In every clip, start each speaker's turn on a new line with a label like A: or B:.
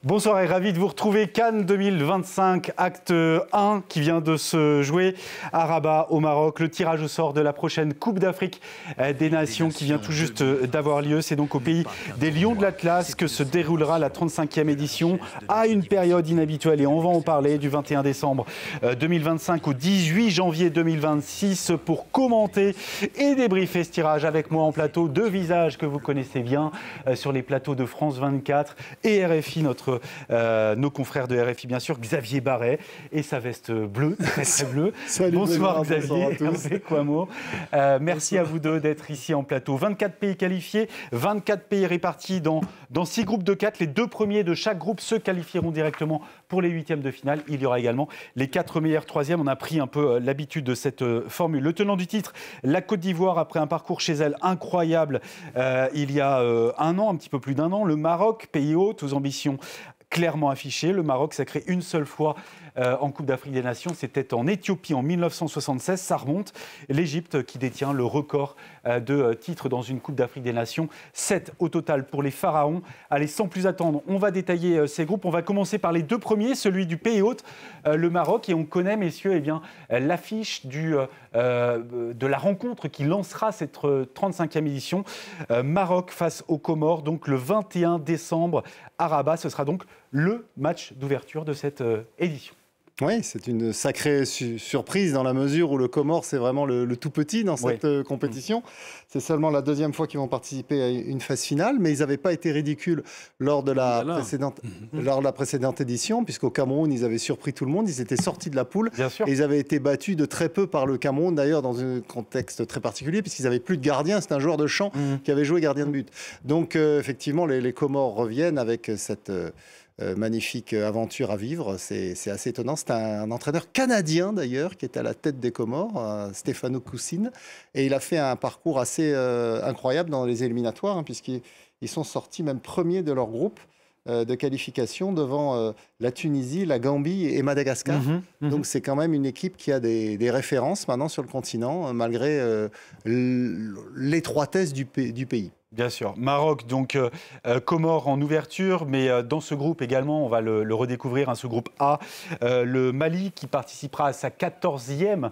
A: Bonsoir et ravi de vous retrouver. Cannes 2025, acte 1 qui vient de se jouer à Rabat au Maroc. Le tirage au sort de la prochaine Coupe d'Afrique des Nations qui vient tout juste d'avoir lieu. C'est donc au pays des Lions de l'Atlas que se déroulera la 35e édition à une période inhabituelle. Et on va en parler du 21 décembre 2025 au 18 janvier 2026 pour commenter et débriefer ce tirage avec moi en plateau. Deux visages que vous connaissez bien sur les plateaux de France 24 et RFI, nos confrères de RFI bien sûr, Xavier Barret et sa veste bleue, très bleue.
B: Salut,
A: bonsoir Xavier,
B: bonsoir à tous.
A: Hervé Kouamo. Merci à vous deux d'être ici en plateau. 24 pays qualifiés, 24 pays répartis dans 6 groupes de 4. Les 2 premiers de chaque groupe se qualifieront directement pour les 8e de finale. Il y aura également les 4 meilleurs 3e. On a pris un peu l'habitude de cette formule. Le tenant du titre, la Côte d'Ivoire, après un parcours chez elle incroyable il y a un an, un petit peu plus d'1 an. Le Maroc, pays hôte, aux ambitions clairement affiché. Le Maroc sacré une seule fois en Coupe d'Afrique des Nations. C'était en Éthiopie en 1976. Ça remonte. L'Égypte qui détient le record de titres dans une Coupe d'Afrique des Nations. 7 au total pour les Pharaons. Allez, sans plus attendre, on va détailler ces groupes. On va commencer par les 2 premiers, celui du pays hôte, le Maroc. Et on connaît, messieurs, eh bien, l'affiche de la rencontre qui lancera cette 35e édition. Maroc face aux Comores, donc le 21 décembre à Rabat. Ce sera donc le match d'ouverture de cette édition.
B: Oui, c'est une sacrée surprise dans la mesure où le Comore, c'est vraiment le tout petit dans cette compétition. C'est seulement la 2e fois qu'ils vont participer à une phase finale, mais ils n'avaient pas été ridicules lors de la précédente édition, puisqu'au Cameroun, ils avaient surpris tout le monde. Ils étaient sortis de la poule.
A: Bien sûr.
B: Et ils avaient été battus de très peu par le Cameroun, d'ailleurs, dans un contexte très particulier, puisqu'ils n'avaient plus de gardien. C'est un joueur de champ qui avait joué gardien de but. Donc, effectivement, les Comores reviennent avec cette magnifique aventure à vivre, c'est assez étonnant. C'est un entraîneur canadien d'ailleurs qui est à la tête des Comores, Stefano Coussine, et il a fait un parcours assez incroyable dans les éliminatoires, puisqu'ils sont sortis même premiers de leur groupe de qualification devant la Tunisie, la Gambie et Madagascar. Donc c'est quand même une équipe qui a des références maintenant sur le continent, malgré l'étroitesse du pays.
A: Bien sûr. Maroc, donc Comores en ouverture, mais dans ce groupe également, on va le redécouvrir, ce groupe A. Le Mali qui participera à sa 14e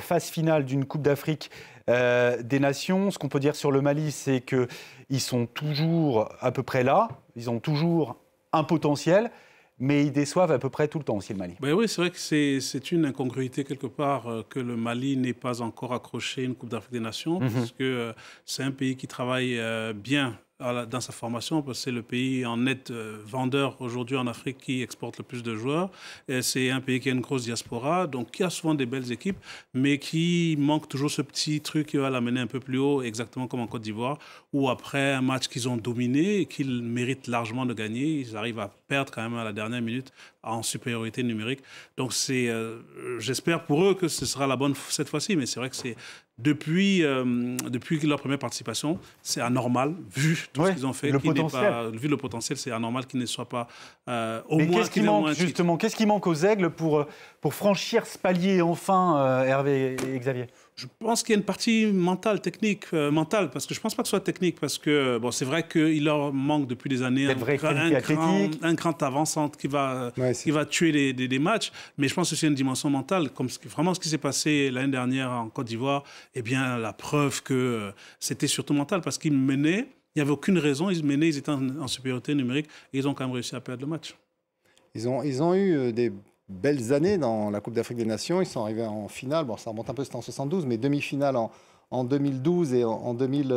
A: phase finale d'une Coupe d'Afrique des Nations. Ce qu'on peut dire sur le Mali, c'est qu'ils sont toujours à peu près là, ils ont toujours un potentiel, mais ils déçoivent à peu près tout le temps aussi, le Mali.
C: Ben oui, c'est vrai que c'est une incongruité quelque part que le Mali n'ait pas encore accroché une Coupe d'Afrique des Nations, parce que c'est un pays qui travaille bien dans sa formation, parce que c'est le pays en net vendeur aujourd'hui en Afrique qui exporte le plus de joueurs. C'est un pays qui a une grosse diaspora, donc qui a souvent des belles équipes, mais qui manque toujours ce petit truc qui va l'amener un peu plus haut, exactement comme en Côte d'Ivoire, où après un match qu'ils ont dominé et qu'ils méritent largement de gagner, ils arrivent à perdre quand même à la dernière minute en supériorité numérique. Donc j'espère pour eux que ce sera la bonne cette fois-ci, mais c'est vrai que c'est depuis leur première participation, c'est anormal, vu tout ce qu'ils ont fait. Vu le potentiel, c'est anormal qu'ils ne soient pas au
A: mais
C: moins...
A: qu'est-ce qui manque, justement, qu'est-ce qui manque aux Aigles pour franchir ce palier enfin, Hervé et Xavier ?
C: Je pense qu'il y a une partie mentale, technique, parce que je ne pense pas que ce soit technique, parce que c'est vrai qu'il leur manque depuis des années un grand avant-centre qui va tuer des matchs, mais je pense que c'est une dimension mentale, comme vraiment ce qui s'est passé l'année dernière en Côte d'Ivoire, eh bien la preuve que c'était surtout mental, parce qu'ils menaient, il n'y avait aucune raison, ils menaient, ils étaient en supériorité numérique, et ils ont quand même réussi à perdre le match.
B: Ils ont eu des belles années dans la Coupe d'Afrique des Nations. Ils sont arrivés en finale. Bon, ça remonte un peu, c'était en 72, mais demi-finale en 2012 et en 2000...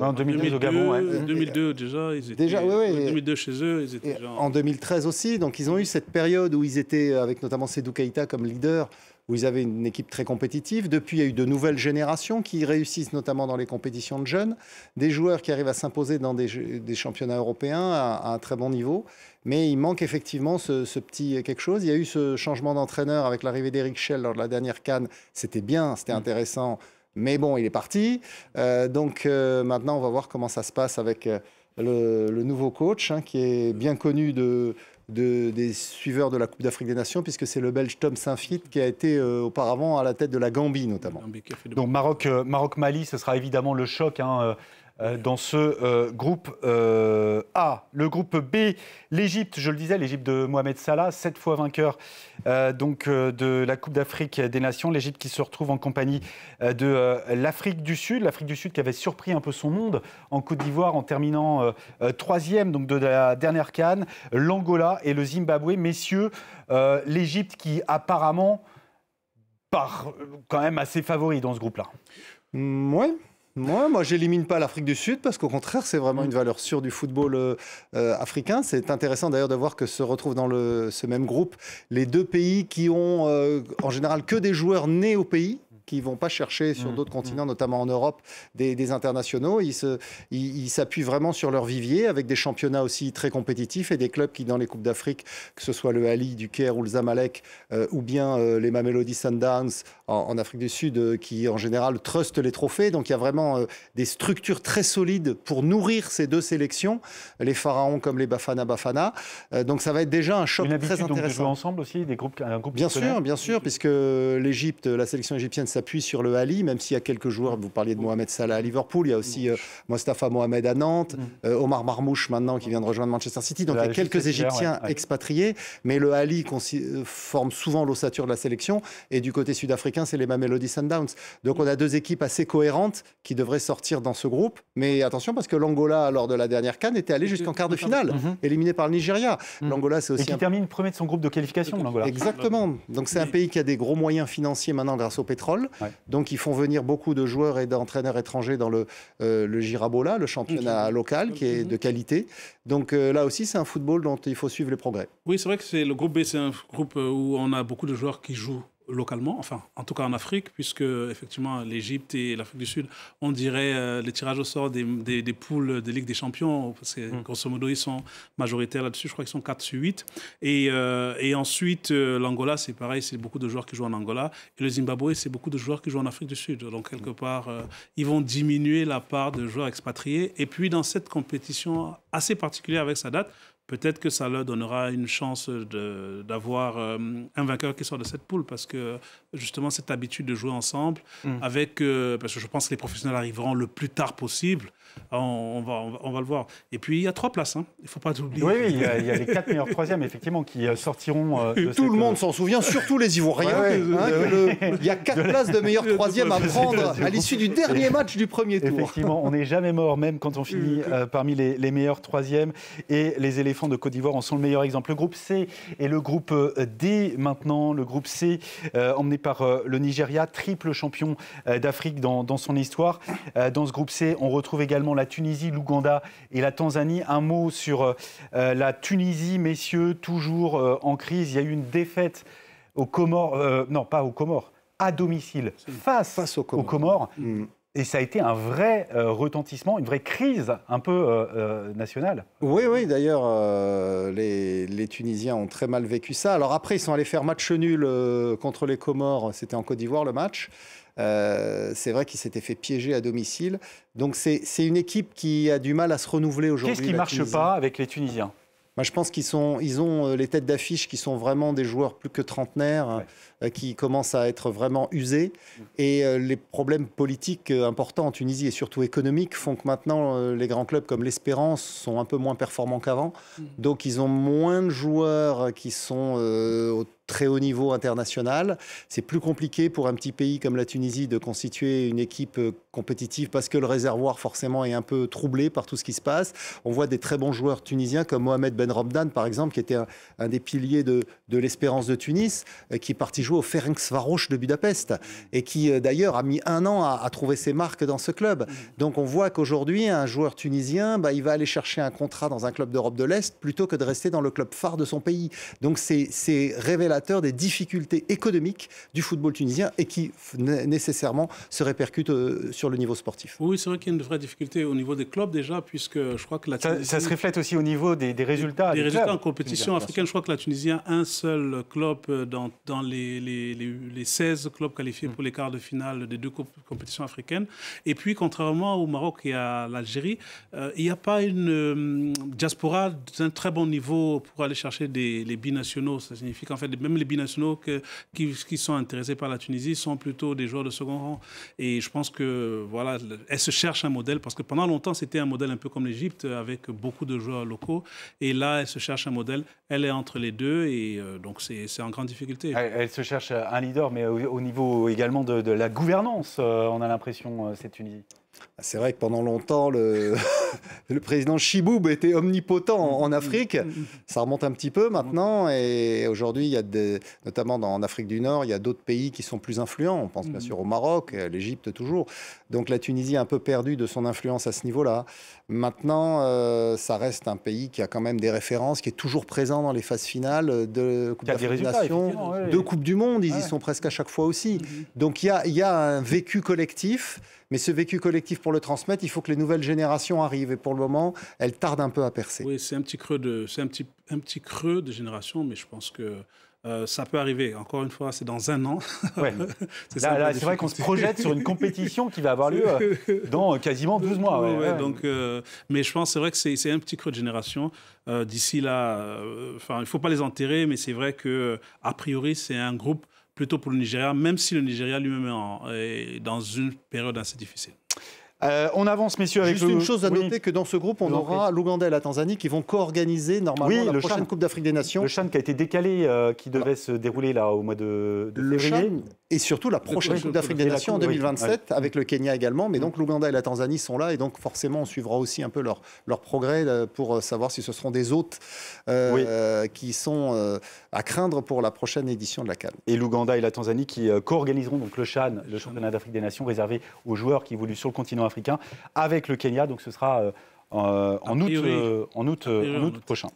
A: En 2012 au Gabon, ouais.
C: 2002 déjà, ils étaient... 2002 chez eux, ils étaient déjà...
B: En 2013 aussi, donc ils ont eu cette période où ils étaient, avec notamment Sédou Keïta comme leader, où ils avaient une équipe très compétitive. Depuis, il y a eu de nouvelles générations qui réussissent notamment dans les compétitions de jeunes, des joueurs qui arrivent à s'imposer dans des championnats européens à un très bon niveau. Mais il manque effectivement ce petit quelque chose. Il y a eu ce changement d'entraîneur avec l'arrivée d'Eric Schell lors de la dernière CAN. C'était bien, c'était intéressant. Mais bon, il est parti. Donc maintenant, on va voir comment ça se passe avec le nouveau coach, qui est bien connu des suiveurs de la Coupe d'Afrique des Nations, puisque c'est le Belge Tom Saint-Fiet qui a été auparavant à la tête de la Gambie, notamment.
A: Donc Maroc-Mali, ce sera évidemment le choc dans ce groupe A. Le groupe B, l'Égypte, je le disais, l'Égypte de Mohamed Salah, 7 fois vainqueur de la Coupe d'Afrique des Nations. L'Égypte qui se retrouve en compagnie de l'Afrique du Sud qui avait surpris un peu son monde en Côte d'Ivoire en terminant 3e donc de la dernière CAN, l'Angola et le Zimbabwe. Messieurs, l'Égypte qui apparemment part quand même assez favori dans ce groupe-là.
B: Ouais. Moi, j'élimine pas l'Afrique du Sud parce qu'au contraire, c'est vraiment une valeur sûre du football africain. C'est intéressant d'ailleurs de voir que se retrouvent dans ce même groupe les deux pays qui ont en général que des joueurs nés au pays, qui ne vont pas chercher sur d'autres continents, notamment en Europe, des internationaux. Ils s'appuient vraiment sur leur vivier, avec des championnats aussi très compétitifs et des clubs qui, dans les Coupes d'Afrique, que ce soit le Ali du Caire ou le Zamalek, ou bien les Mamelodi Sundowns en Afrique du Sud, qui en général trustent les trophées. Donc il y a vraiment des structures très solides pour nourrir ces deux sélections, les Pharaons comme les Bafana. Donc ça va être déjà un choc très intéressant.
A: Donc de jouer ensemble aussi, un groupe
B: bien sûr, puisque l'Égypte, la sélection égyptienne s'appuie sur le Ali, même s'il y a quelques joueurs, vous parliez de Mohamed Salah à Liverpool, il y a aussi Mostafa Mohamed à Nantes, Omar Marmouche maintenant qui vient de rejoindre Manchester City, donc il y a quelques Égyptiens expatriés, mais le Ali forme souvent l'ossature de la sélection, et du côté sud-africain, c'est les Mamelodi Sundowns. Donc on a deux équipes assez cohérentes qui devraient sortir dans ce groupe, mais attention parce que l'Angola, lors de la dernière CAN, était allé jusqu'en quart de finale, éliminé par le Nigeria. L'Angola, c'est aussi...
A: Et qui termine premier de son groupe de qualification, l'Angola.
B: Exactement. Donc c'est un pays qui a des gros moyens financiers maintenant grâce au pétrole. Donc ils font venir beaucoup de joueurs et d'entraîneurs étrangers dans le Girabola, le championnat local, qui est de qualité. Donc là aussi, c'est un football dont il faut suivre les progrès.
C: Oui, c'est vrai que le groupe B, c'est un groupe où on a beaucoup de joueurs qui jouent localement, enfin, en tout cas en Afrique, puisque effectivement l'Égypte et l'Afrique du Sud, on dirait les tirages au sort des poules de Ligue des Champions, parce que grosso modo, ils sont majoritaires là-dessus, je crois qu'ils sont 4 sur 8. Et ensuite, l'Angola, c'est pareil, c'est beaucoup de joueurs qui jouent en Angola. Et le Zimbabwe, c'est beaucoup de joueurs qui jouent en Afrique du Sud. Donc, quelque part, ils vont diminuer la part de joueurs expatriés. Et puis, dans cette compétition assez particulière avec sa date, peut-être que ça leur donnera une chance d'avoir un vainqueur qui sort de cette poule, parce que justement cette habitude de jouer ensemble, parce que je pense que les professionnels arriveront le plus tard possible, on va le voir. Et puis il y a 3 places, hein. Il ne faut pas oublier.
A: Oui, il y a les 4 meilleurs troisièmes effectivement qui sortiront.
B: Tout le monde s'en souvient, surtout les Ivoiriens. Il y a 4 places de meilleurs troisièmes à prendre à l'issue du dernier match du premier tour.
A: Effectivement, on n'est jamais mort, même quand on finit parmi les meilleurs troisièmes. Et les éléphants de Côte d'Ivoire en sont le meilleur exemple. Le groupe C et le groupe D maintenant. Le groupe C emmené par le Nigeria, triple champion d'Afrique dans son histoire. Dans ce groupe C, on retrouve également la Tunisie, l'Ouganda et la Tanzanie. Un mot sur la Tunisie, messieurs, toujours en crise. Il y a eu une défaite aux Comores, non pas aux Comores, à domicile, face aux Comores. Et ça a été un vrai retentissement, une vraie crise un peu nationale.
B: Oui, d'ailleurs, les Tunisiens ont très mal vécu ça. Alors après, ils sont allés faire match nul contre les Comores, c'était en Côte d'Ivoire le match. C'est vrai qu'ils s'étaient fait piéger à domicile. Donc c'est une équipe qui a du mal à se renouveler aujourd'hui.
A: Qu'est-ce qui ne marche pas avec les Tunisiens ?
B: Moi, je pense qu'ils ont les têtes d'affiche qui sont vraiment des joueurs plus que trentenaires, qui commencent à être vraiment usés. Et les problèmes politiques importants en Tunisie et surtout économiques font que maintenant, les grands clubs comme l'Espérance sont un peu moins performants qu'avant. Donc, ils ont moins de joueurs qui sont au très haut niveau international. C'est plus compliqué pour un petit pays comme la Tunisie de constituer une équipe compétitive parce que le réservoir forcément est un peu troublé par tout ce qui se passe. On voit des très bons joueurs tunisiens comme Mohamed Ben Romdan par exemple, qui était un des piliers de l'Espérance de Tunis, qui est parti jouer au Ferencvaros de Budapest et qui d'ailleurs a mis 1 an à trouver ses marques dans ce club. Donc on voit qu'aujourd'hui un joueur tunisien, il va aller chercher un contrat dans un club d'Europe de l'Est plutôt que de rester dans le club phare de son pays. Donc c'est révélateur des difficultés économiques du football tunisien et qui nécessairement se répercutent sur le niveau sportif.
C: Oui, c'est vrai qu'il y a une vraie difficulté au niveau des clubs déjà, puisque je crois que la Tunisie...
A: Ça se reflète aussi au niveau des résultats.
C: Des résultats en compétition africaine. Je crois que la Tunisie a un seul club dans les 16 clubs qualifiés pour les quarts de finale des 2 compétitions africaines. Et puis, contrairement au Maroc et à l'Algérie, il n'y a pas une diaspora d'un très bon niveau pour aller chercher les binationaux. Ça signifie qu'en fait, les même les binationaux qui sont intéressés par la Tunisie sont plutôt des joueurs de second rang. Et je pense que voilà, elle se cherche un modèle parce que pendant longtemps c'était un modèle un peu comme l'Égypte avec beaucoup de joueurs locaux. Et là, elle se cherche un modèle. Elle est entre les deux et donc c'est en grande difficulté.
A: Elle se cherche un leader, mais au niveau également de la gouvernance, on a l'impression, cette Tunisie.
B: C'est vrai que pendant longtemps, le président Chiboub était omnipotent en Afrique. Ça remonte un petit peu maintenant. Et aujourd'hui, il y a notamment en Afrique du Nord, il y a d'autres pays qui sont plus influents. On pense bien sûr au Maroc, à l'Égypte toujours. Donc la Tunisie a un peu perdu de son influence à ce niveau-là. Maintenant, ça reste un pays qui a quand même des références, qui est toujours présent dans les phases finales de Coupe d'Afrique des Nations, de Coupe du Monde. Ils y sont presque à chaque fois aussi. Donc il y a un vécu collectif. Mais ce vécu collectif, pour le transmettre, il faut que les nouvelles générations arrivent. Et pour le moment, elles tardent un peu à percer.
C: Oui, c'est un petit creux de génération, mais je pense que ça peut arriver. Encore une fois, c'est dans un an.
A: Ouais. Là, c'est vrai qu'on se projette sur une compétition qui va avoir lieu dans quasiment 12 mois.
C: Donc, mais je pense c'est vrai que c'est un petit creux de génération. D'ici là, il ne faut pas les enterrer, mais c'est vrai qu'a priori, c'est un groupe plutôt pour le Nigeria, même si le Nigeria lui-même est dans une période assez difficile.
A: On avance, messieurs, avec
B: juste une chose à noter, que dans ce groupe, on aura l'Ouganda et la Tanzanie qui vont co-organiser normalement la prochaine Coupe d'Afrique des Nations.
A: Le CHAN qui a été décalé, qui devait se dérouler là au mois de février.
B: Et surtout la prochaine Coupe d'Afrique des Nations en 2027, avec le Kenya également. Mais donc l'Ouganda et la Tanzanie sont là, et donc forcément on suivra aussi un peu leur progrès pour savoir si ce seront des hôtes qui sont à craindre pour la prochaine édition de la CAN.
A: Et l'Ouganda et la Tanzanie qui co-organiseront donc le CHAN, le championnat d'Afrique des Nations, réservé aux joueurs qui évoluent sur le continent africain, avec le Kenya. Donc ce sera en août prochain.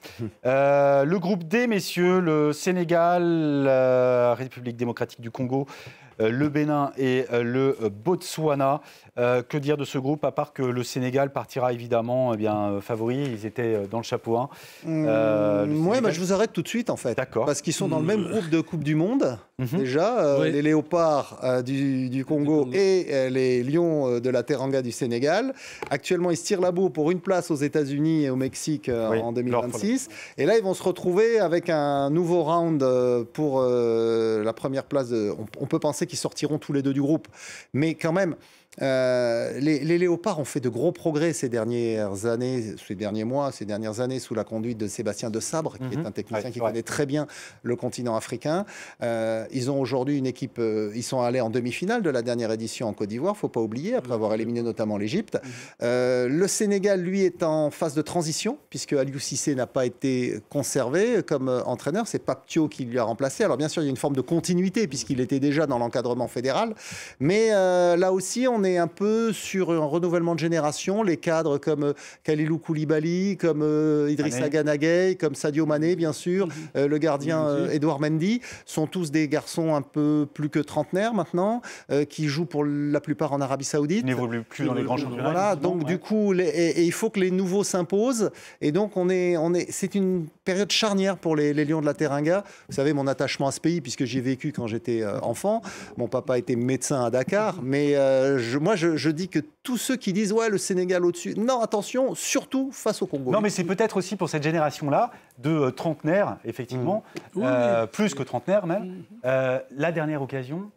A: Le groupe D, messieurs, le Sénégal, la République démocratique du Congo, le Bénin et le Botswana. Que dire de ce groupe, à part que le Sénégal partira évidemment favori. Ils étaient dans le chapeau 1.
B: Je vous arrête tout de suite en fait.
A: D'accord.
B: Parce qu'ils sont dans le même groupe de Coupe du Monde, déjà, les Léopards du Congo et les Lions de la Teranga du Sénégal. Actuellement, ils se tirent la bourre pour une place aux États-Unis et au Mexique en 2026. Et là, ils vont se retrouver avec un nouveau round pour la première place. On peut penser qu'ils sortiront tous les deux du groupe. Mais quand même, les Léopards ont fait de gros progrès ces dernières années, ces dernières années sous la conduite de Sébastien Desabre, qui est un technicien qui connaît très bien le continent africain. Ils ont aujourd'hui une équipe, ils sont allés en demi-finale de la dernière édition en Côte d'Ivoire, il ne faut pas oublier, après avoir éliminé notamment l'Égypte. Le Sénégal, lui, est en phase de transition, puisque Aliou Cissé n'a pas été conservé comme entraîneur, c'est Paptio qui lui a remplacé. Alors bien sûr, il y a une forme de continuité, puisqu'il était déjà dans l'encadrement fédéral, mais là aussi, on est un peu sur un renouvellement de génération. Les cadres comme Kalilou Koulibaly, comme Idrissa Gana Gueye, comme Sadio Mané, bien sûr, le gardien Edouard Mendy, sont tous des garçons un peu plus que trentenaires maintenant, qui jouent pour la plupart en Arabie Saoudite.
A: Ils n'évoluent plus dans les grands championnats.
B: Voilà, donc du coup, et il faut que les nouveaux s'imposent. Et donc, c'est une période charnière pour les Lions de la Teranga. Vous savez, mon attachement à ce pays, puisque j'y ai vécu quand j'étais enfant. Mon papa était médecin à Dakar, mais moi, je dis que tous ceux qui disent « ouais, le Sénégal au-dessus », non, attention, surtout face au Congo.
A: Non, mais c'est peut-être aussi pour cette génération-là de trentenaires, effectivement, plus que trentenaires même, la dernière occasion...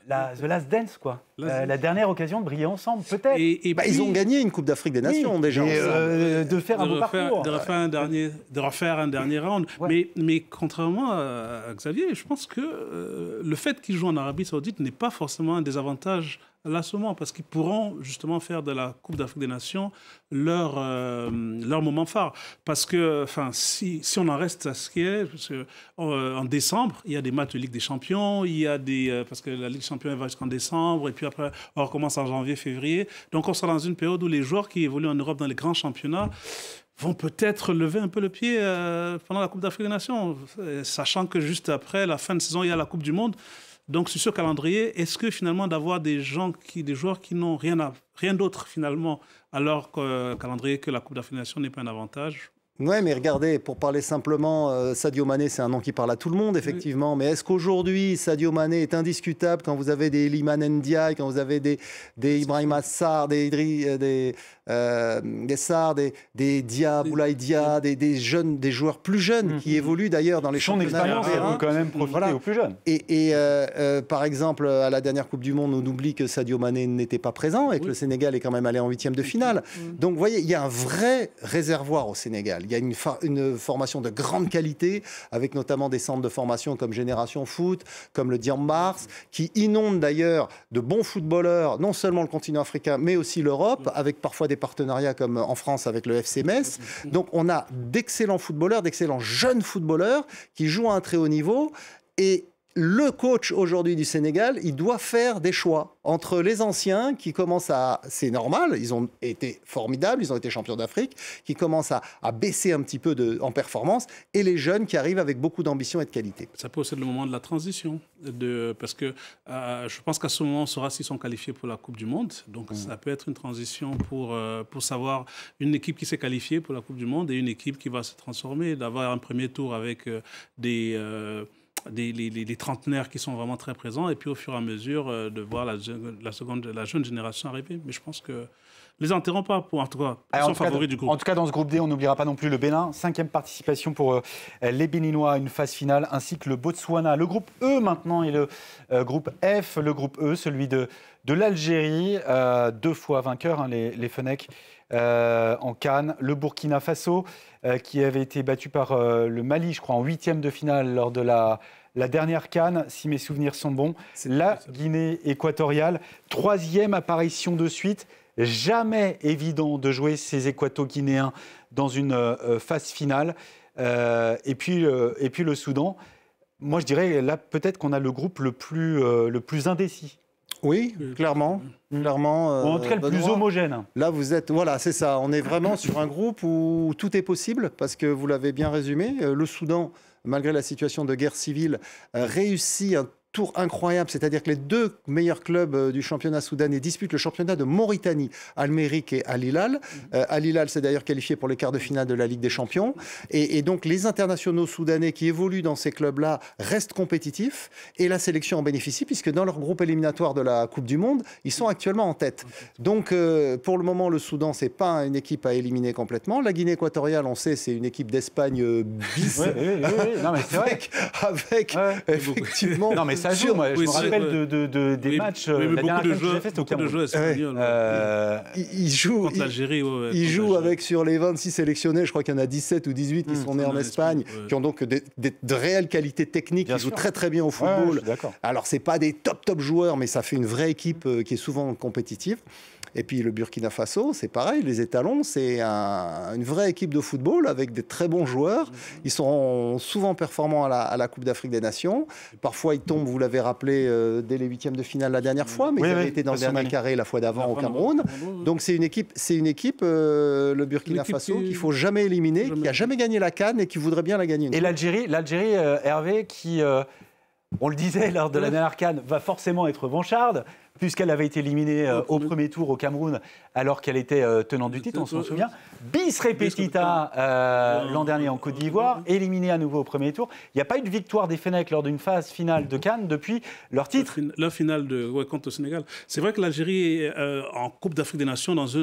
A: The Last Dance, quoi. La dernière occasion de briller ensemble, peut-être.
B: Et puis, ils ont gagné une Coupe d'Afrique des Nations, déjà.
A: De faire un beau parcours.
C: De refaire un dernier round. Ouais. Mais contrairement à Xavier, je pense que le fait qu'ils jouent en Arabie Saoudite n'est pas forcément un désavantage là seulement, parce qu'ils pourront justement faire de la Coupe d'Afrique des Nations leur moment phare. Parce que, si on en reste à ce qui est, parce que, en décembre, il y a des matchs de Ligue des Champions, il y a parce que la Ligue des Champions va jusqu'en décembre, et puis après, on recommence en janvier, février. Donc, on sera dans une période où les joueurs qui évoluent en Europe dans les grands championnats vont peut-être lever un peu le pied pendant la Coupe d'Afrique des Nations, sachant que juste après la fin de saison, il y a la Coupe du Monde. Donc, sur ce calendrier, est-ce que finalement d'avoir des joueurs qui n'ont rien d'autre finalement à leur calendrier que la Coupe d'Afrique des Nations n'est pas un avantage?
B: Ouais, mais regardez, pour parler simplement, Sadio Mané, c'est un nom qui parle à tout le monde, effectivement. Mais est-ce qu'aujourd'hui, Sadio Mané est indiscutable quand vous avez des Iliman Ndiaye, quand vous avez des Ibrahima Sarr, des Sarr, des Dia, Boulaye Dia, des jeunes, des joueurs plus jeunes qui évoluent d'ailleurs dans les championnats
A: européens. Quand même profiter aux plus jeunes.
B: Et par exemple, à la dernière Coupe du Monde, on oublie que Sadio Mané n'était pas présent et que le Sénégal est quand même allé en 8e de finale. Donc, vous voyez, il y a un vrai réservoir au Sénégal. Il y a une formation de grande qualité, avec notamment des centres de formation comme Génération Foot, comme le Diambars, qui inondent d'ailleurs de bons footballeurs, non seulement le continent africain, mais aussi l'Europe, avec parfois des partenariats comme en France avec le FC Metz. Donc on a d'excellents footballeurs, d'excellents jeunes footballeurs qui jouent à un très haut niveau. Et le coach aujourd'hui du Sénégal, il doit faire des choix entre les anciens qui commencent à... C'est normal, ils ont été formidables, ils ont été champions d'Afrique, qui commencent à baisser un petit peu en performance, et les jeunes qui arrivent avec beaucoup d'ambition et de qualité.
C: Ça peut aussi être le moment de la transition, parce que je pense qu'à ce moment, on saura s'ils sont qualifiés pour la Coupe du Monde. Donc ça peut être une transition pour savoir une équipe qui s'est qualifiée pour la Coupe du Monde et une équipe qui va se transformer, d'avoir un premier tour avec les trentenaires qui sont vraiment très présents, et puis au fur et à mesure de voir la jeune génération arriver. Mais je pense que les interrompt pas, en tout cas, ils sont favoris du groupe.
A: En tout cas, dans ce groupe D, on n'oubliera pas non plus le Bénin. 5e participation pour les Béninois à une phase finale, ainsi que le Botswana. Le groupe E maintenant est le groupe F. Le groupe E, celui de l'Algérie, 2 fois vainqueur, les Fennecs en CAN. Le Burkina Faso, qui avait été battu par le Mali, je crois, en 8e de finale lors de la dernière CAN, si mes souvenirs sont bons. La Guinée équatoriale, 3e apparition de suite. Jamais évident de jouer ces équato-guinéens dans une phase finale. Et puis le Soudan. Moi, je dirais, là, peut-être qu'on a le groupe le plus indécis.
B: Oui, clairement.
A: Ou en tout cas, le plus homogène.
B: Là, vous êtes... Voilà, c'est ça. On est vraiment sur un groupe où tout est possible, parce que vous l'avez bien résumé. Le Soudan, malgré la situation de guerre civile, réussit un tour incroyable, c'est-à-dire que les 2 meilleurs clubs du championnat soudanais disputent le championnat de Mauritanie, Al-Mérique et Al-Hilal. Al-Hilal s'est d'ailleurs qualifié pour les quarts de finale de la Ligue des Champions. Et donc les internationaux soudanais qui évoluent dans ces clubs-là restent compétitifs, et la sélection en bénéficie, puisque dans leur groupe éliminatoire de la Coupe du Monde, ils sont actuellement en tête. Donc pour le moment, le Soudan, c'est pas une équipe à éliminer complètement. La Guinée équatoriale, on sait, c'est une équipe d'Espagne bis.
A: Oui. Non, mais c'est vrai.
B: Avec effectivement...
A: Non, mais ça joue, moi, je me rappelle des matchs. La dernière fois que j'ai fait, c'était au Cameroun.
B: Ils jouent
C: contre l'Algérie.
B: Ils jouent avec, sur les 26 sélectionnés, je crois qu'il y en a 17 ou 18 qui sont nés en Espagne, qui ont donc de réelles qualités techniques, qui jouent très très bien au football. Alors, c'est pas des top joueurs, mais ça fait une vraie équipe qui est souvent compétitive. Et puis le Burkina Faso, c'est pareil, les étalons, c'est une vraie équipe de football avec des très bons joueurs. Ils sont souvent performants à la Coupe d'Afrique des Nations. Parfois, ils tombent, vous l'avez rappelé, dès les 8e de finale la dernière fois, mais ils avaient été dans le dernier carré la fois d'avant au Cameroun. Donc c'est une équipe, le Burkina Faso, qu'il ne faut jamais éliminer, qui n'a jamais gagné la CAN et qui voudrait bien la gagner.
A: Et l'Algérie, Hervé, qui, on le disait lors de la dernière CAN, va forcément être revancharde, puisqu'elle avait été éliminée au premier tour au Cameroun, alors qu'elle était tenante du titre, on s'en souvient. Bis repetita l'an dernier en Côte d'Ivoire, éliminée à nouveau au premier tour. Il n'y a pas eu de victoire des Fennecs lors d'une phase finale de CAN depuis leur titre.
C: Leur finale contre le Sénégal. C'est vrai que l'Algérie est en Coupe d'Afrique des Nations dans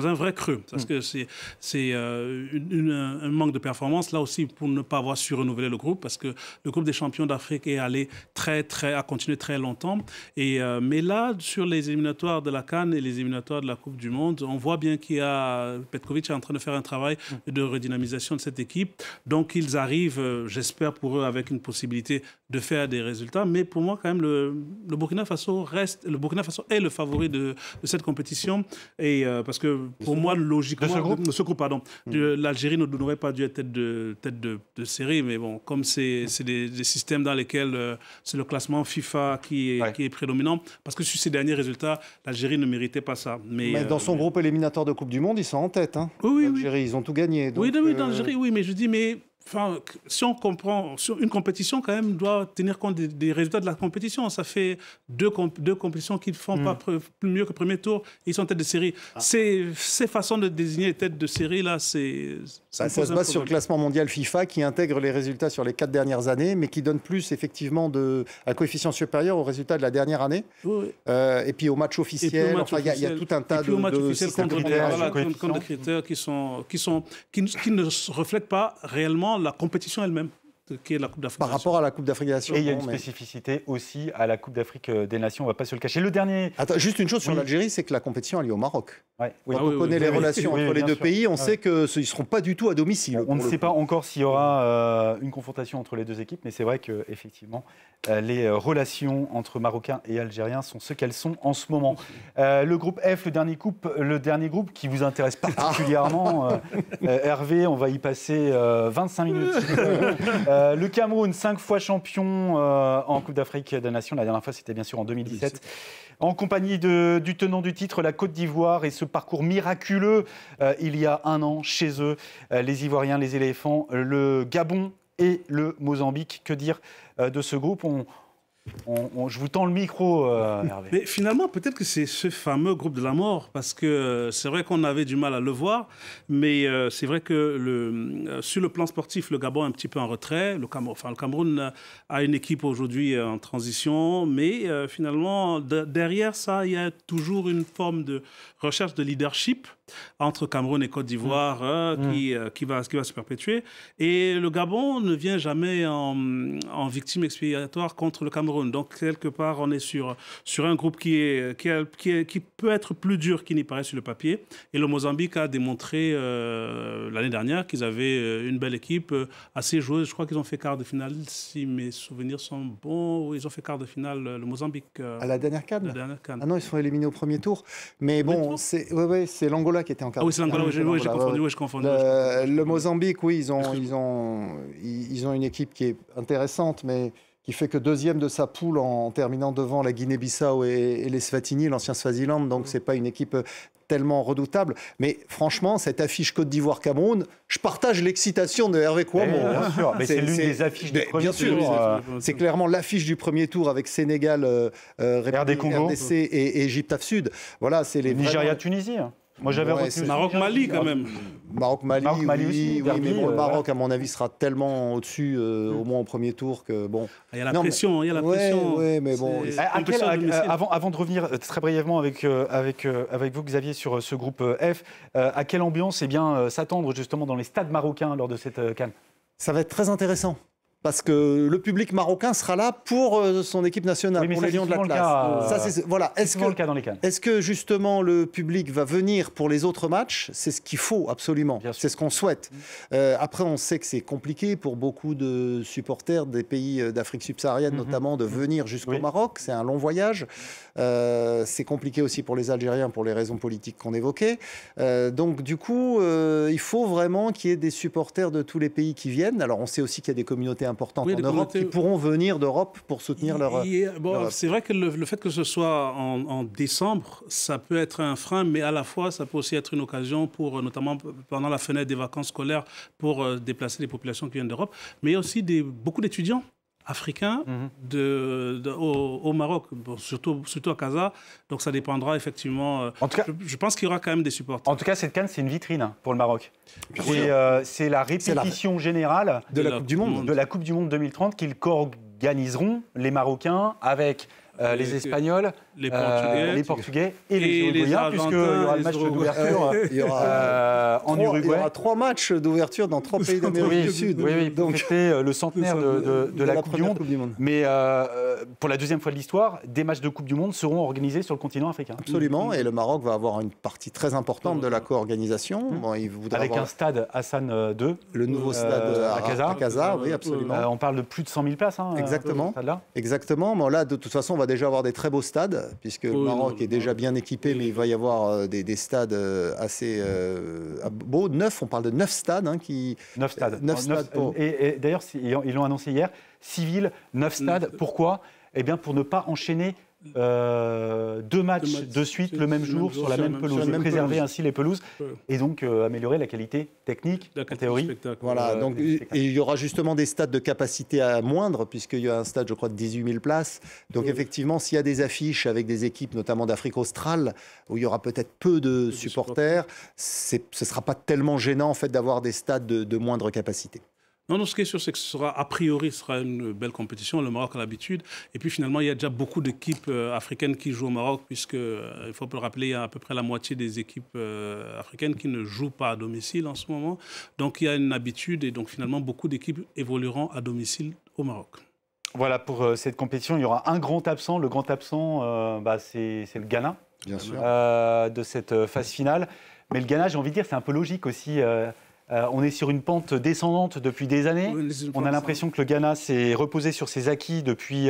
C: un vrai creux, parce que c'est un manque de performance, là aussi, pour ne pas avoir su renouveler le groupe, parce que le groupe des champions d'Afrique est allé a continué très longtemps. Mais là, sur les éliminatoires de la CAN et les éliminatoires de la Coupe du Monde, on voit bien Petkovic est en train de faire un travail de redynamisation de cette équipe. Donc, ils arrivent, j'espère pour eux, avec une possibilité de faire des résultats. Mais pour moi, quand même, le Burkina Faso est le favori de cette compétition. Et parce que pour moi, logiquement, ce groupe, l'Algérie n'aurait pas dû être tête de série, mais bon, comme c'est des systèmes dans lesquels c'est le classement FIFA qui est prédominant, parce que sur ces derniers résultats, l'Algérie ne méritait pas ça.
B: Mais dans son groupe éliminatoire de Coupe du Monde, ils sont en tête. Hein.
C: Oui.
B: L'Algérie, ils ont tout gagné. Donc,
C: oui, dans l'Algérie, oui, mais je dis, Enfin, si on comprend, sur une compétition, quand même, doit tenir compte des résultats de la compétition. Ça fait deux compétitions qui ne font pas plus mieux que le premier tour. Ils sont tête de série. Ces façons de désigner les têtes de série, là,
B: ça se base sur le classement mondial FIFA qui intègre les résultats sur les 4 dernières années, mais qui donne plus, effectivement, un coefficient supérieur aux résultats de la dernière année.
C: Oui.
B: Et puis au match officiel. Enfin, il y a tout un tas de
C: systèmes de critères qui ne reflètent pas réellement la compétition elle-même, qui est la Coupe d'Afrique.
B: Par rapport à la Coupe d'Afrique des Nations.
A: Et il y a une spécificité aussi à la Coupe d'Afrique des Nations, on ne va pas se le cacher. Le dernier...
B: Attends, juste une chose sur l'Algérie, c'est que la compétition a lieu au Maroc.
A: Ouais.
B: Quand on connaît les relations entre les deux pays, on sait qu'ils ne seront pas du tout à domicile.
A: On ne sait pas encore s'il y aura une confrontation entre les deux équipes, mais c'est vrai qu'effectivement, les relations entre Marocains et Algériens sont ce qu'elles sont en ce moment. Le groupe F, le dernier groupe qui vous intéresse particulièrement, Hervé, on va y passer 25 minutes. Le Cameroun, 5 fois champion en Coupe d'Afrique des Nations. La dernière fois, c'était bien sûr en 2017. En compagnie du tenant du titre, la Côte d'Ivoire, et ce parcours miraculeux il y a un an chez eux, les Ivoiriens, les éléphants, le Gabon et le Mozambique. Que dire de ce groupe? Je vous tends le micro, Hervé.
C: Mais finalement, peut-être que c'est ce fameux groupe de la mort, parce que c'est vrai qu'on avait du mal à le voir, mais c'est vrai que sur le plan sportif, le Gabon est un petit peu en retrait. Le Cameroun a une équipe aujourd'hui en transition, mais finalement, derrière ça, il y a toujours une forme de recherche de leadership entre Cameroun et Côte d'Ivoire qui va se perpétuer. Et le Gabon ne vient jamais en victime expiatoire contre le Cameroun. Donc, quelque part, on est sur un groupe qui peut être plus dur qu'il n'y paraît sur le papier. Et le Mozambique a démontré l'année dernière qu'ils avaient une belle équipe, assez joueuse. Je crois qu'ils ont fait quart de finale, si mes souvenirs sont bons. Ils ont fait quart de finale, le Mozambique.
B: À la dernière CAN. Ah non, ils sont éliminés au premier tour. Mais bon, c'est l'Angola qui était en quart.
C: Ah oui, c'est l'Angola, j'ai confondu.
B: Le Mozambique, oui, ils ont une équipe qui est intéressante, mais qui fait que deuxième de sa poule en terminant devant la Guinée-Bissau et les Svatini, l'ancien Swaziland. Donc, ce n'est pas une équipe tellement redoutable. Mais franchement, cette affiche Côte d'Ivoire-Cameroun, je partage l'excitation de Hervé Kouammo.
A: Bien sûr, mais c'est l'une des affiches du premier tour.
B: C'est clairement l'affiche du premier tour avec Sénégal, RDC et Égypte Sud. Voilà, c'est les
A: Nigeria-Tunisie. Moi, j'avais retenu
C: Maroc-Mali, quand même.
B: Maroc-Mali,
A: oui,
B: mais bon, le Maroc, à mon avis, sera tellement au-dessus, au moins au premier tour, que bon...
C: Il y a la pression, Oui,
B: mais bon...
A: Avant de revenir très brièvement avec vous, Xavier, sur ce groupe F, à quelle ambiance s'attendre justement dans les stades marocains lors de cette CAN?
B: Ça va être très intéressant. Parce que le public marocain sera là pour son équipe nationale, pour les Lions de l'Atlas.
A: C'est souvent le cas dans les CAN.
B: Est-ce que justement le public va venir pour les autres matchs? C'est ce qu'il faut absolument. C'est ce qu'on souhaite. Après, on sait que c'est compliqué pour beaucoup de supporters des pays d'Afrique subsaharienne, notamment, de venir jusqu'au Maroc. C'est un long voyage. C'est compliqué aussi pour les Algériens pour les raisons politiques qu'on évoquait. Donc, du coup, il faut vraiment qu'il y ait des supporters de tous les pays qui viennent. Alors, on sait aussi qu'il y a des communautés importantes en Europe qui pourront venir d'Europe pour soutenir leur...
C: C'est vrai que le fait que ce soit en décembre, ça peut être un frein, mais à la fois, ça peut aussi être une occasion pour, notamment pendant la fenêtre des vacances scolaires, pour déplacer les populations qui viennent d'Europe. Mais il y a aussi beaucoup d'étudiants africains au Maroc, surtout à Casa. Donc ça dépendra effectivement.
A: En tout cas,
C: je pense qu'il y aura quand même des supporters.
A: En tout cas, cette CAN, c'est une vitrine pour le Maroc. C'est la répétition générale
B: de la Coupe du Monde.
A: De la Coupe du Monde 2030 qu'ils co-organiseront, les Marocains, avec les Espagnols, les Portugais et les Uruguayens, puisqu'il y aura le match d'ouverture en Uruguay.
B: Il y aura 3 matchs d'ouverture dans 3 pays d'Amérique du Sud.
A: Oui, donc c'était le centenaire de la Coupe du Monde. Mais pour la deuxième fois de l'histoire, des matchs de Coupe du Monde seront organisés sur le continent africain.
B: Absolument, et le Maroc va avoir une partie très importante de la co-organisation.
A: Avec un stade Hassan II.
B: Le nouveau stade à Casa, oui, absolument.
A: On parle de plus de 100 000 places.
B: Exactement. Bon, là, de toute façon, on va déjà avoir des très beaux stades, puisque le Maroc est déjà bien équipé, mais il va y avoir des stades assez beaux. 9, on parle de 9 stades.
A: 9 stades. Et d'ailleurs, ils l'ont annoncé hier, civil, 9 stades. Pourquoi ? Eh bien, pour ne pas enchaîner 2 matchs de suite le même jour sur la même pelouse, et préserver ainsi les pelouses et donc améliorer la qualité technique, en théorie.
B: Voilà, donc, et il y aura justement des stades de capacité à moindre, puisqu'il y a un stade, je crois, de 18 000 places. Donc effectivement, s'il y a des affiches avec des équipes, notamment d'Afrique australe, où il y aura peut-être peu de supporters, ce ne sera pas tellement gênant en fait, d'avoir des stades de moindre capacité.
C: Non, ce qui est sûr, c'est que ce sera une belle compétition. Le Maroc a l'habitude. Et puis finalement, il y a déjà beaucoup d'équipes africaines qui jouent au Maroc, puisque, il faut le rappeler, il y a à peu près la moitié des équipes africaines qui ne jouent pas à domicile en ce moment. Donc il y a une habitude et donc finalement, beaucoup d'équipes évolueront à domicile au Maroc.
A: Voilà, pour cette compétition, il y aura un grand absent. Le grand absent, c'est le Ghana.
B: Bien sûr.
A: De cette phase finale. Mais le Ghana, j'ai envie de dire, c'est un peu logique aussi. On est sur une pente descendante depuis des années. On a l'impression que le Ghana s'est reposé sur ses acquis depuis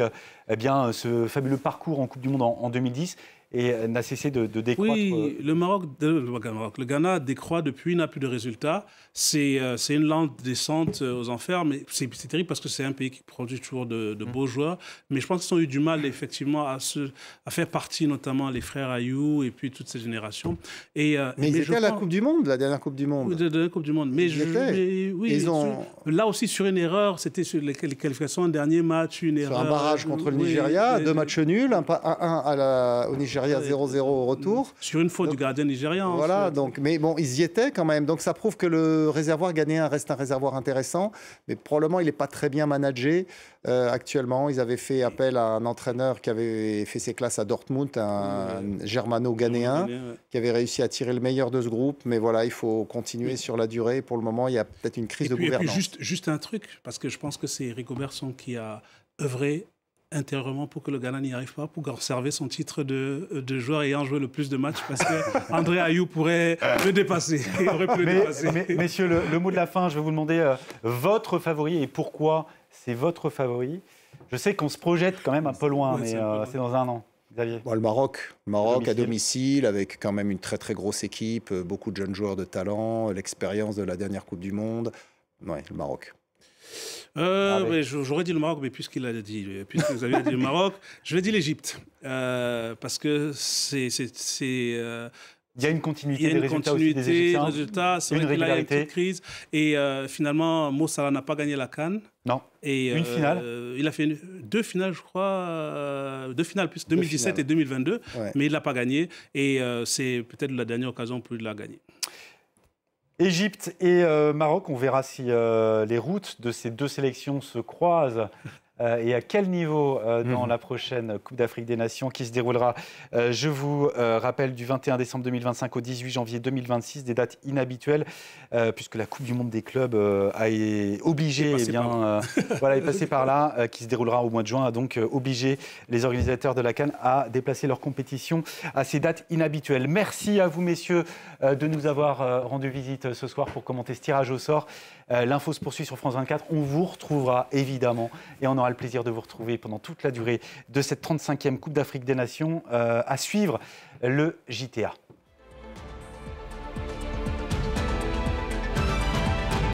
A: ce fabuleux parcours en Coupe du Monde en 2010 et n'a cessé de décroître.
C: Oui, le Ghana décroît depuis, n'a plus de résultats. C'est une lente descente aux enfers, mais c'est terrible parce que c'est un pays qui produit toujours de beaux joueurs. Mais je pense qu'ils ont eu du mal, effectivement, à faire partie, notamment les frères Ayou et puis toute cette génération.
B: Mais ils étaient à la Coupe du Monde, la dernière Coupe du Monde.
C: Oui, de la dernière Coupe du Monde. Mais là aussi, sur une erreur, c'était sur les qualifications, un dernier match, une erreur.
B: Sur un barrage contre le Nigeria, 2 matchs nuls, 1 au Nigeria, 0-0 au retour.
C: Sur une faute du gardien nigérian.
B: Voilà, donc, mais bon, ils y étaient quand même. Donc ça prouve que le réservoir ghanéen reste un réservoir intéressant, mais probablement il n'est pas très bien managé actuellement. Ils avaient fait appel à un entraîneur qui avait fait ses classes à Dortmund, un germano-ghanéen, qui avait réussi à tirer le meilleur de ce groupe. Mais voilà, il faut continuer sur la durée. Pour le moment, il y a peut-être une crise de gouvernance.
C: Et puis juste un truc, parce que je pense que c'est Eric Oberson qui a œuvré intérieurement pour que le Ghana n'y arrive pas, pour conserver son titre de joueur ayant joué le plus de matchs, parce qu'André Ayou pourrait le dépasser.
A: Messieurs, le mot de la fin, je vais vous demander votre favori et pourquoi c'est votre favori. Je sais qu'on se projette quand même un peu loin, mais c'est dans un an. Xavier.
B: Bon, le Maroc à domicile, avec quand même une très très grosse équipe, beaucoup de jeunes joueurs de talent, l'expérience de la dernière Coupe du Monde. Ouais, le Maroc.
C: J'aurais dit le Maroc, mais puisque vous avez dit le Maroc, je vais dire l'Égypte. Parce que
A: il y a une continuité
C: des
A: résultats aussi des Égyptiens.
C: C'est vrai qu'il a une petite crise. Et finalement, Mo Salah n'a pas gagné la CAN.
A: Non.
C: Et,
A: une finale.
C: Il a fait 2 finales, je crois. 2 finales, plus 2017 et 2022. Ouais. Mais il ne l'a pas gagné. Et c'est peut-être la dernière occasion pour lui de la gagner.
A: Égypte et Maroc, on verra si les routes de ces 2 sélections se croisent et à quel niveau dans la prochaine Coupe d'Afrique des Nations qui se déroulera, je vous rappelle, du 21 décembre 2025 au 18 janvier 2026, des dates inhabituelles, puisque la Coupe du Monde des clubs est obligée, est passée par là, qui se déroulera au mois de juin, a donc obligé les organisateurs de la CAN à déplacer leur compétition à ces dates inhabituelles. Merci à vous, messieurs, de nous avoir rendu visite ce soir pour commenter ce tirage au sort. L'info se poursuit sur France 24. On vous retrouvera évidemment et on aura le plaisir de vous retrouver pendant toute la durée de cette 35e Coupe d'Afrique des Nations. À suivre le JTA.